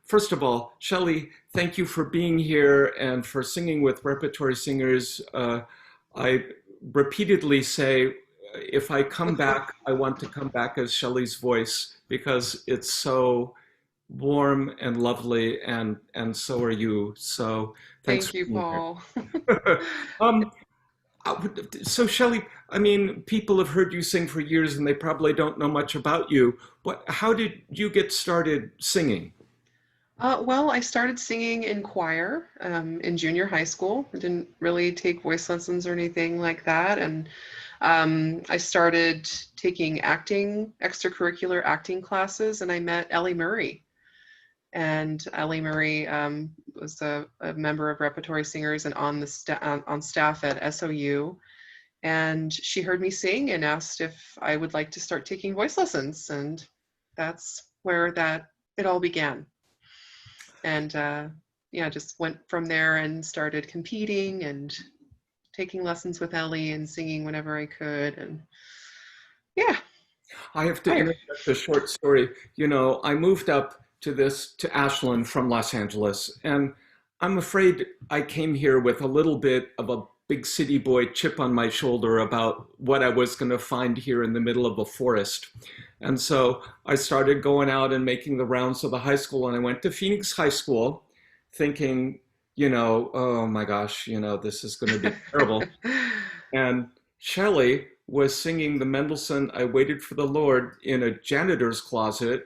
First of all, Shelly, thank you for being here and for singing with repertory singers. I repeatedly say, if I come back, I want to come back as Shelly's voice because it's so warm and lovely, and so are you. So thanks Thank for you, being Paul. here. um, so Shelly, I mean, people have heard you sing for years and they probably don't know much about you. How did you get started singing? Well, I started singing in choir in junior high school. I didn't really take voice lessons or anything like that. And I started taking extracurricular acting classes, and I met Ellie Murray. And Ellie Murray was a member of Repertory Singers and on staff at SOU. And she heard me sing and asked if I would like to start taking voice lessons. And that's where it all began. And yeah, just went from there and started competing and taking lessons with Ellie and singing whenever I could. And yeah, I have to fire. interject a short story. I moved up to Ashland from Los Angeles, and I'm afraid I came here with a little bit of a big city boy chip on my shoulder about what I was going to find here in the middle of a forest. And so I started going out and making the rounds of the high school, and I went to Phoenix High School thinking, oh my gosh, this is going to be terrible. And Shelley was singing the Mendelssohn I Waited for the Lord in a janitor's closet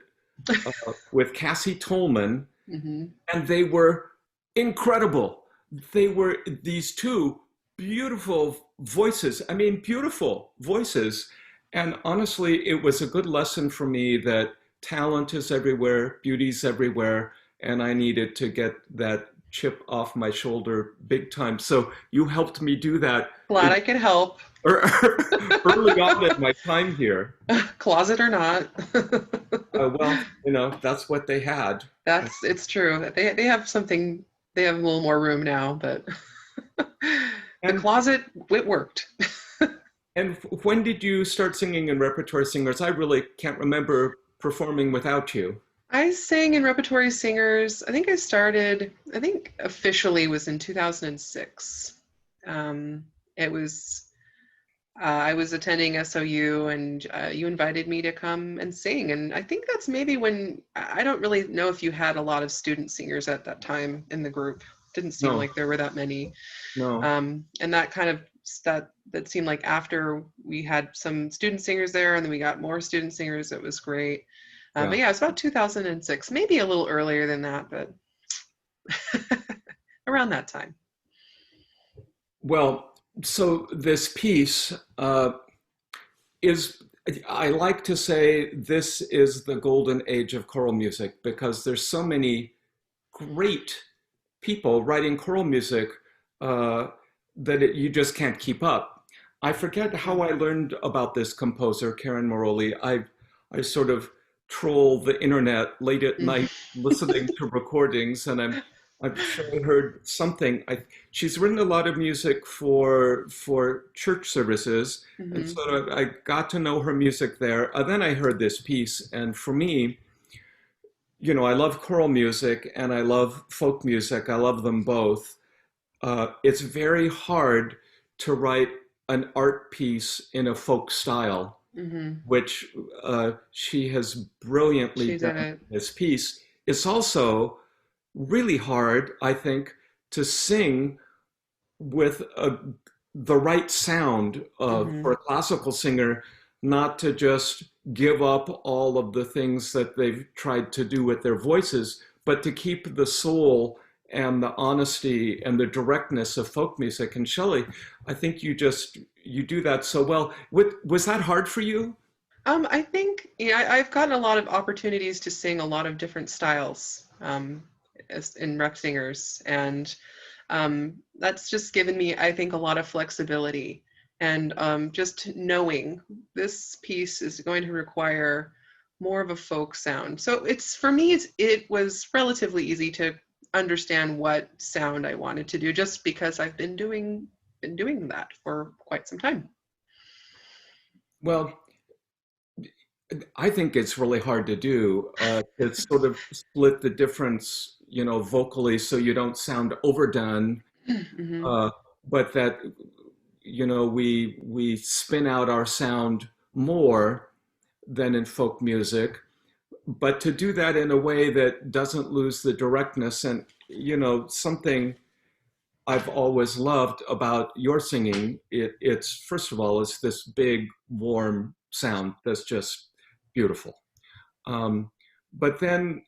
with Cassie Tolman, Hmm. and they were incredible. They were these two beautiful voices. I mean, beautiful voices. And honestly, it was a good lesson for me that talent is everywhere, beauty's everywhere, and I needed to get that chip off my shoulder big time. So you helped me do that Glad I could help, early on in my time here. closet or not. Well, that's what they had. It's true. They have something, they have a little more room now, but the And closet, it worked. and when did you start singing in repertory singers? I really can't remember performing without you. I sang in Repertory Singers. I think officially was in 2006. It was, I was attending SOU and you invited me to come and sing. And I think that's maybe when, I don't really know if you had a lot of student singers at that time in the group. Didn't seem No, like there were that many. no, And that kind of, that seemed like after we had some student singers there and then we got more student singers, it was great. yeah. But yeah, it's about 2006, maybe a little earlier than that, but around that time. Well, so this piece is, I like to say, this is the golden age of choral music because there's so many great people writing choral music uh, that you just can't keep up. I forget how I learned about this composer, Karen Marrolli. I sort of troll the internet late at night listening to recordings, and I'm sure I heard something. She's written a lot of music for church services, and Hmm. so I got to know her music there. Then I heard this piece, and for me, I love choral music and I love folk music. I love them both. It's very hard to write an art piece in a folk style, Hmm. which she has brilliantly She did done it. in this piece. It's also really hard, I think, to sing with the right sound for Hmm. a classical singer, not to just give up all of the things that they've tried to do with their voices, but to keep the soul and the honesty and the directness of folk music. And Shelley, I think you do that so well. Was that hard for you? I think, yeah, I've gotten a lot of opportunities to sing a lot of different styles in rep singers, and that's just given me, I think, a lot of flexibility. And just knowing this piece is going to require more of a folk sound. So it's for me, it was relatively easy to understand what sound I wanted to do, just because I've been doing that for quite some time. Well, I think it's really hard to do, to sort of split the difference, vocally, so you don't sound overdone, Hmm. uh, but that we spin out our sound more than in folk music, but to do that in a way that doesn't lose the directness. And something I've always loved about your singing, it's first of all, it's this big warm sound that's just beautiful. um, but then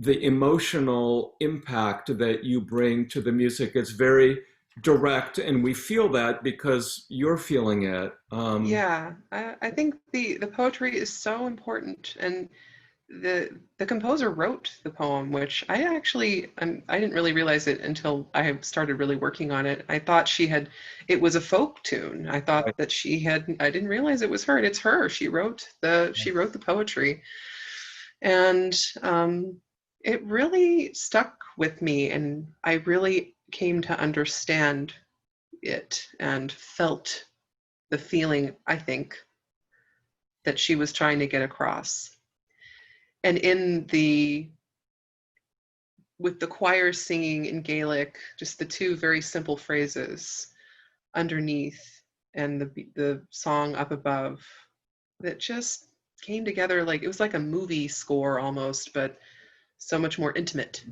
the emotional impact that you bring to the music is very direct, and we feel that because you're feeling it. Yeah, I think the poetry is so important, and the composer wrote the poem, which I actually I didn't really realize it until I had started really working on it. I thought it was a folk tune. I thought that I didn't realize it was her, and it's her. She wrote the poetry, and it really stuck with me, and I really came to understand it and felt the feeling, I think, that she was trying to get across. And with the choir singing in Gaelic, just the two very simple phrases underneath and the song up above, that just came together like it was like a movie score almost, but so much more intimate.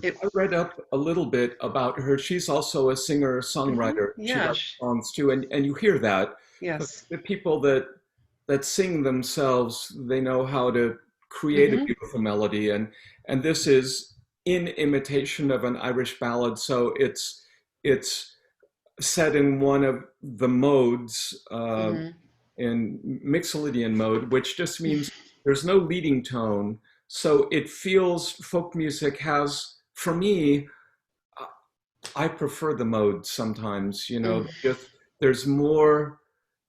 It, I read up a little bit about her. She's also a singer mhm, songwriter. She yeah, writes songs too, and you hear that. yes. The people that sing themselves, they know how to create a Hmm. beautiful melody, and this is in imitation of an Irish ballad, so it's set in one of the modes, Hmm. in Mixolydian mode, which just means there's no leading tone. So it feels folk music has, for me, I prefer the mode sometimes, just there's more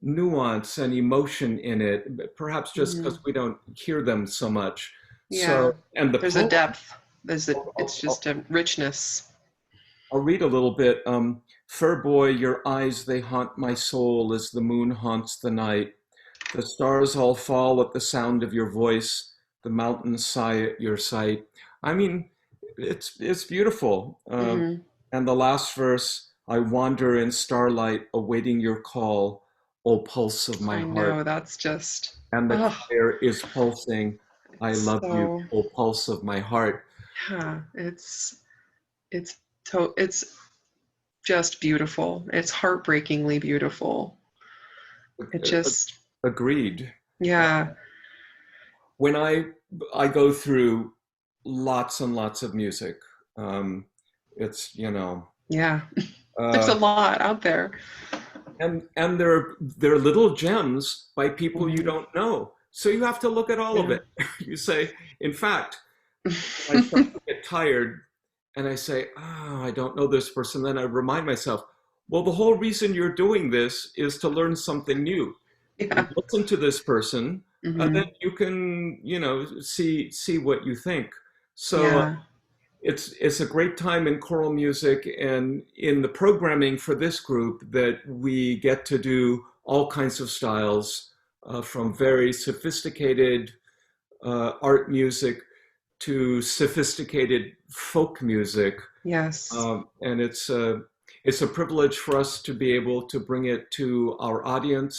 nuance and emotion in it, perhaps just Hmm. because we don't hear them so much. So, Yeah, and the there's a poem, depth. It's I'll, just I'll, a richness. I'll read a little bit. Fair boy, your eyes, they haunt my soul as the moon haunts the night. The stars all fall at the sound of your voice. The mountains sigh at your sight. I mean, it's beautiful. Hmm. And the last verse, I wander in starlight, awaiting your call, O pulse of my I heart. know, that's just, And the oh, choir is pulsing. I it's love you, so, O pulse of my heart. yeah, it's it's just beautiful. It's heartbreakingly beautiful. It just, Agreed. yeah, When I go through lots and lots of music, um, it's yeah. There's uh, a lot out there. and they're little gems by people you Hmm. don't know. So you have to look at all of Yeah. it. You say, in fact, when I start to get tired and I say, oh, I don't know this person, then I remind myself, well, the whole reason you're doing this is to learn something new. Yeah. Listen to this person, and then Hmm. you can, see what you think. So Yeah. it's a great time in choral music and in the programming for this group that we get to do all kinds of styles, from very sophisticated art music to sophisticated folk music, Yes. and it's a privilege for us to be able to bring it to our audience,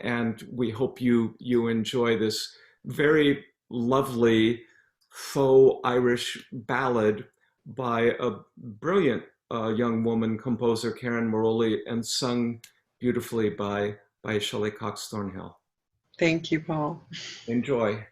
and we hope you enjoy this very lovely faux Irish ballad by a brilliant young woman composer, Karen Marrolli, and sung beautifully by Shelly Cox-Thornhill. Thank you, Paul. Enjoy.